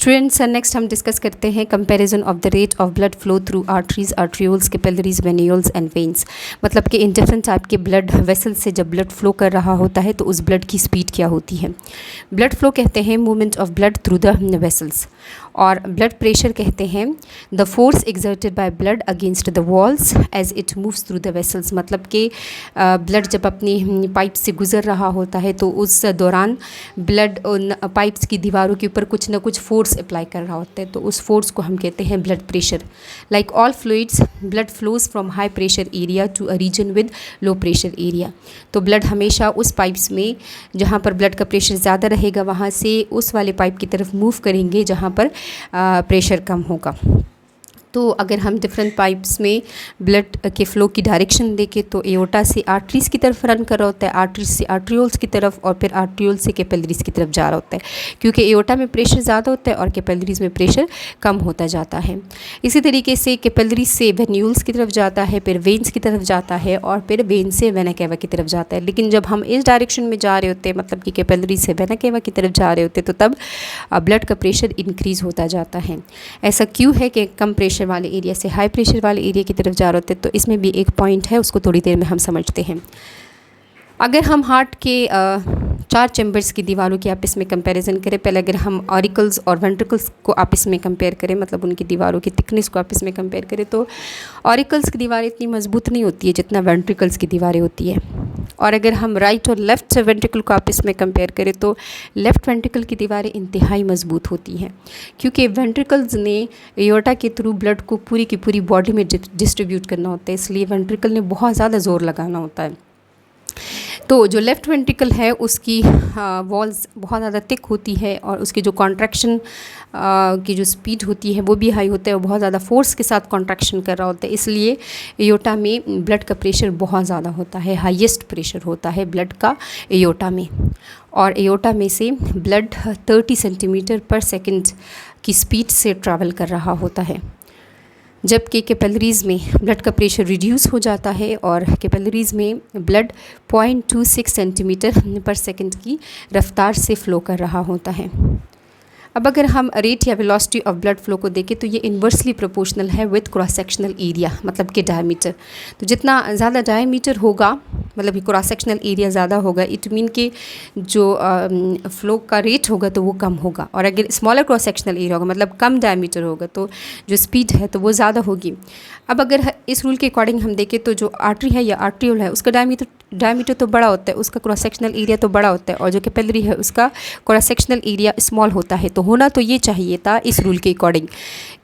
Students, next हम discuss करते हैं comparison of the rate of blood flow through arteries, arterioles, capillaries, venules and veins. मतलब कि in different type के blood vessel से जब ब्लड फ्लो कर रहा होता है तो उस ब्लड की स्पीड क्या होती है। ब्लड फ्लो कहते हैं movement of blood through the vessels, और ब्लड प्रेशर कहते हैं the force exerted by blood against the walls as it moves through the vessels. मतलब कि ब्लड जब अपनी पाइप से गुजर रहा होता है तो उस दौरान ब्लड उन पाइप्स की दीवारों के ऊपर कुछ ना कुछ फोर्स अप्लाई कर रहा होता है, तो उस फोर्स को हम कहते हैं blood pressure. Like all fluids, blood flows from high pressure area to a region with low pressure area. तो ब्लड हमेशा उस पाइप्स में जहाँ पर ब्लड का प्रेशर ज़्यादा रहेगा वहाँ से उस वाले पाइप की तरफ मूव करेंगे जहाँ पर प्रेशर कम होगा। तो अगर हम डिफरेंट पाइप्स में ब्लड के फ़्लो की डायरेक्शन देखें तो एओर्टा से आर्टरीज़ की तरफ रन कर रहा होता है, आर्टरीज से आर्ट्रियोल्स की तरफ, और फिर आर्ट्रियोल से कैपिलरीज़ की तरफ जा रहा होता है, क्योंकि एओर्टा में प्रेशर ज़्यादा होता है और कैपिलरीज़ में प्रेशर कम होता जाता है। इसी तरीके से कैपिलरीज से वेन्यूल्स की तरफ जाता है, फिर वेन्स की तरफ जाता है, और फिर वेन से वेना केवा की तरफ जाता है। लेकिन जब हम इस डायरेक्शन में जा रहे होते हैं, मतलब कि कैपिलरीज से वेना केवा की तरफ जा रहे होते हैं, तो तब ब्लड का प्रेशर इंक्रीज़ होता जाता है। ऐसा क्यों है कि कम प्रेशर वाले एरिया से हाई प्रेशर वाले एरिया की तरफ जा रहे होते हैं, तो इसमें भी एक पॉइंट है, उसको थोड़ी देर में हम समझते हैं। अगर हम हार्ट के 4 चैम्बर्स की दीवारों की आपस में कंपैरिजन करें, पहले अगर हम ऑरिकल्स और वेंट्रिकल्स को आपस में कंपेयर करें, मतलब उनकी दीवारों की थिकनेस को आपस में कंपेयर करें, तो ऑरिकल्स की दीवारें इतनी मजबूत नहीं होती है जितना वेंट्रिकल्स की दीवारें होती है। और अगर हम राइट और लेफ़्ट वेंट्रिकल को आपस में कंपेयर करें तो लेफ़्ट वेंट्रिकल की दीवारें इंतहाई मजबूत होती हैं, क्योंकि वेंट्रिकल्स ने एओर्टा के थ्रू ब्लड को पूरी की पूरी बॉडी में डिस्ट्रीब्यूट करना होता है, इसलिए वेंट्रिकल ने बहुत ज़्यादा ज़ोर लगाना होता है। तो जो लेफ़्ट वेंट्रिकल है उसकी वॉल्स बहुत ज़्यादा थिक होती है, और उसकी जो कॉन्ट्रैक्शन की जो स्पीड होती है वो भी हाई होता है, वो बहुत ज़्यादा फोर्स के साथ कॉन्ट्रैक्शन कर रहा होता है, इसलिए एओर्टा में ब्लड का प्रेशर बहुत ज़्यादा होता है, हाईएस्ट प्रेशर होता है ब्लड का एओर्टा में। और एओर्टा में से ब्लड 30 सेंटीमीटर पर सेकेंड की स्पीड से ट्रैवल कर रहा होता है, जबकि कैपिलरीज़ में ब्लड का प्रेशर रिड्यूस हो जाता है और कैपिलरीज़ में ब्लड 0.26 सेंटीमीटर पर सेकंड की रफ्तार से फ़्लो कर रहा होता है। अब अगर हम रेट या वेलोसिटी ऑफ ब्लड फ्लो को देखें तो ये इन्वर्सली प्रोपोर्शनल है विद क्रॉस सेक्शनल एरिया, मतलब कि डायमीटर। तो जितना ज़्यादा डायमीटर होगा, मतलब कि क्रॉस सेक्शनल एरिया ज़्यादा होगा, इट मीन कि जो फ्लो का रेट होगा तो वो कम होगा। और अगर स्मॉलर क्रॉस सेक्शनल एरिया होगा, मतलब कम डायमीटर होगा, तो जो स्पीड है तो वो ज़्यादा होगी। अब अगर इस रूल के अकॉर्डिंग हम देखें तो जो आर्टरी है या आर्ट्रियोल है उसका डायमीटर तो बड़ा होता है, उसका क्रॉस सेक्शनल एरिया तो बड़ा होता है, और जो कैपिलरी है उसका क्रॉस सेक्शनल एरिया स्मॉल होता है। तो होना तो ये चाहिए था इस रूल के अकॉर्डिंग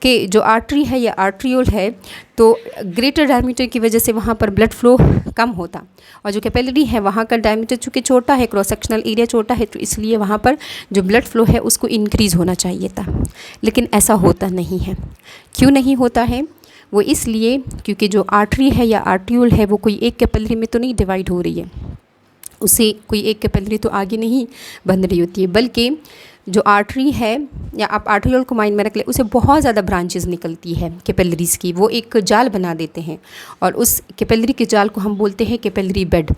कि जो आर्टरी है या आर्ट्रियोल है तो ग्रेटर डायमीटर की वजह से वहाँ पर ब्लड फ्लो कम होता, और जो कैपिलरी है वहाँ का डायमीटर चूँकि छोटा है, क्रॉस सेक्शनल एरिया छोटा है, तो इसलिए वहाँ पर जो ब्लड फ्लो है उसको इंक्रीज़ होना चाहिए था। लेकिन ऐसा होता नहीं है। क्यों नहीं होता है? वो इसलिए क्योंकि जो आर्टरी है या आर्ट्रियोल है वो कोई एक कैपिलरी में तो नहीं डिवाइड हो रही है, उसे कोई एक कैपिलरी तो आगे नहीं बन रही होती है, बल्कि जो आर्टरी है या आप आर्ट्रियोल को माइंड में रख ले, उसे बहुत ज़्यादा ब्रांचेस निकलती है कैपिलरीज़ की, वो एक जाल बना देते हैं और उस कैपिलरी के जाल को हम बोलते हैं कैपिलरी बेड।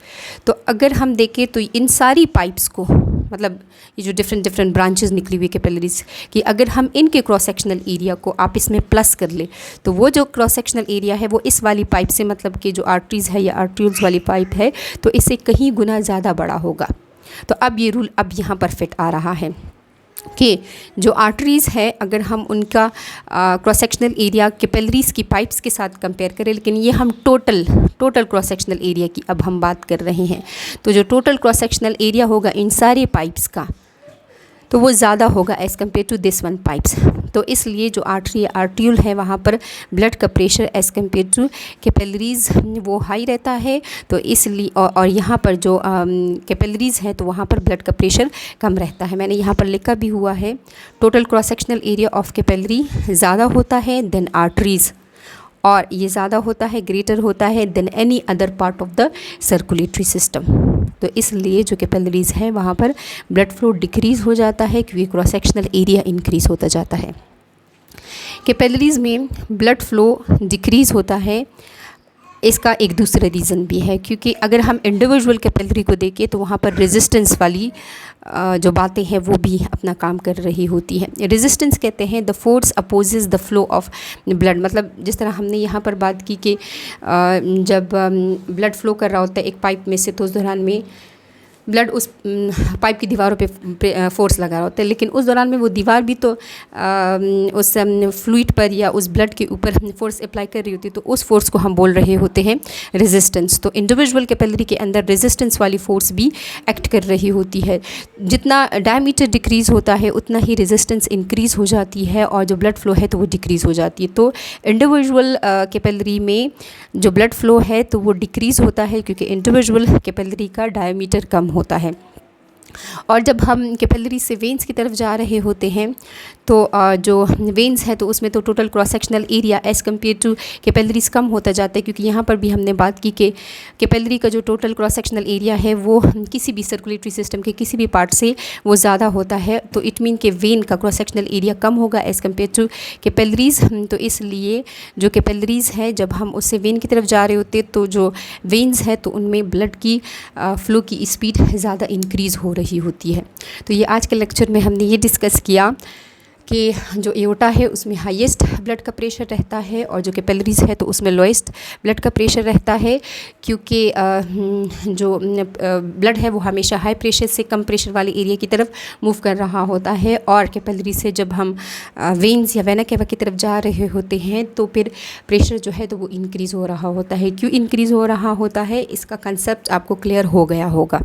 तो अगर हम देखें तो इन सारी पाइप्स को, मतलब ये जो डिफरेंट ब्रांचेस निकली हुई कैपिलरीज़ की, अगर हम इनके क्रॉस सेक्शनल एरिया को आप इसमें प्लस कर ले तो वो जो क्रॉस सेक्शनल एरिया है वो इस वाली पाइप से, मतलब कि जो आर्टरीज़ है या आर्ट्रियोल्स वाली पाइप है, तो इससे कहीं गुना ज़्यादा बड़ा होगा। तो अब ये रूल अब यहाँ पर फिट आ रहा है कि जो आर्टरीज़ है अगर हम उनका क्रॉस सेक्शनल एरिया कैपिलरीज़ की पाइप्स के साथ कंपेयर करें, लेकिन ये हम टोटल क्रॉस सेक्शनल एरिया की अब हम बात कर रहे हैं, तो जो टोटल क्रॉस सेक्शनल एरिया होगा इन सारे पाइप्स का तो वो ज़्यादा होगा as compare to this one pipes. तो इसलिए जो आर्टरी आर्ट्रियोल है वहाँ पर ब्लड का pressure as compare to capillaries वो हाई रहता है, तो इसलिए और यहाँ पर जो कैपिलरीज़ है तो वहाँ पर ब्लड का प्रेशर कम रहता है। मैंने यहाँ पर लिखा भी हुआ है, total cross sectional area of capillary ज़्यादा होता है देन आर्टरीज़, और ये ज़्यादा होता है, ग्रेटर होता है than any other part of the circulatory system. तो इसलिए जो कैपिलरीज़ हैं वहाँ पर ब्लड फ्लो डिक्रीज़ हो जाता है क्योंकि क्रॉस सेक्शनल एरिया इंक्रीज़ होता जाता है। कैपिलरीज़ में ब्लड फ्लो डिक्रीज़ होता है इसका एक दूसरा रीज़न भी है, क्योंकि अगर हम इंडिविजुअल कैपिलरी को देखें तो वहाँ पर रेजिस्टेंस वाली जो बातें हैं वो भी अपना काम कर रही होती है। रेजिस्टेंस कहते हैं the force opposes the flow of blood, मतलब जिस तरह हमने यहाँ पर बात की कि जब ब्लड फ्लो कर रहा होता है एक पाइप में से, तो उस दौरान में ब्लड उस पाइप की दीवारों पे फोर्स लगा रहा होता है, लेकिन उस दौरान में वो दीवार भी तो उस फ्लूइड पर या उस ब्लड के ऊपर फोर्स अप्लाई कर रही होती है, तो उस फोर्स को हम बोल रहे होते हैं रेजिस्टेंस। तो इंडिविजुअल कैपिलरी के अंदर रेजिस्टेंस वाली फोर्स भी एक्ट कर रही होती है। जितना डायमीटर डिक्रीज़ होता है उतना ही रेजिस्टेंस इंक्रीज़ हो जाती है और जो ब्लड फ्लो है तो वो डिक्रीज़ हो जाती है। तो इंडिविजुअल कैपिलरी में जो ब्लड फ्लो है तो वो डिक्रीज़ होता है, क्योंकि इंडिविजुअल कैपिलरी का डायमीटर कम होता है। और जब हम कैपिलरी से वेंस की तरफ जा रहे होते हैं तो जो वेंस है तो उसमें तो total cross sectional area as compare to capillaries कम होता जाता है, क्योंकि यहाँ पर भी हमने बात की कि कैपिलरी का जो टोटल क्रॉस सेक्शनल एरिया है वो किसी भी सर्कुलेटरी सिस्टम के किसी भी पार्ट से वो ज़्यादा होता है। तो इट मीन के वेन का क्रॉस सेक्शनल एरिया कम होगा एज़ कम्पेयर टू कैपिलरीज। तो इसलिए जो कैपिलरीज है जब हम उससे वेन की तरफ जा रहे होते तो जो वेन्स है तो उनमें ब्लड की फ़्लो की स्पीड ज़्यादा इंक्रीज़ हो रही होती है। तो ये आज के लेक्चर में हमने ये डिस्कस किया कि जो एओर्टा है उसमें हाईएस्ट ब्लड का प्रेशर रहता है और जो कैपिलरीज है तो उसमें लोएस्ट ब्लड का प्रेशर रहता है, क्योंकि जो ब्लड है वो हमेशा हाई प्रेशर से कम प्रेशर वाले एरिया की तरफ मूव कर रहा होता है। और कैपिलरी से जब हम वेन्स या वेना केवा की तरफ जा रहे होते हैं तो फिर प्रेशर जो है तो वो इंक्रीज़ हो रहा होता है। क्यों इंक्रीज़ हो रहा होता है इसका कंसेप्ट आपको क्लियर हो गया होगा।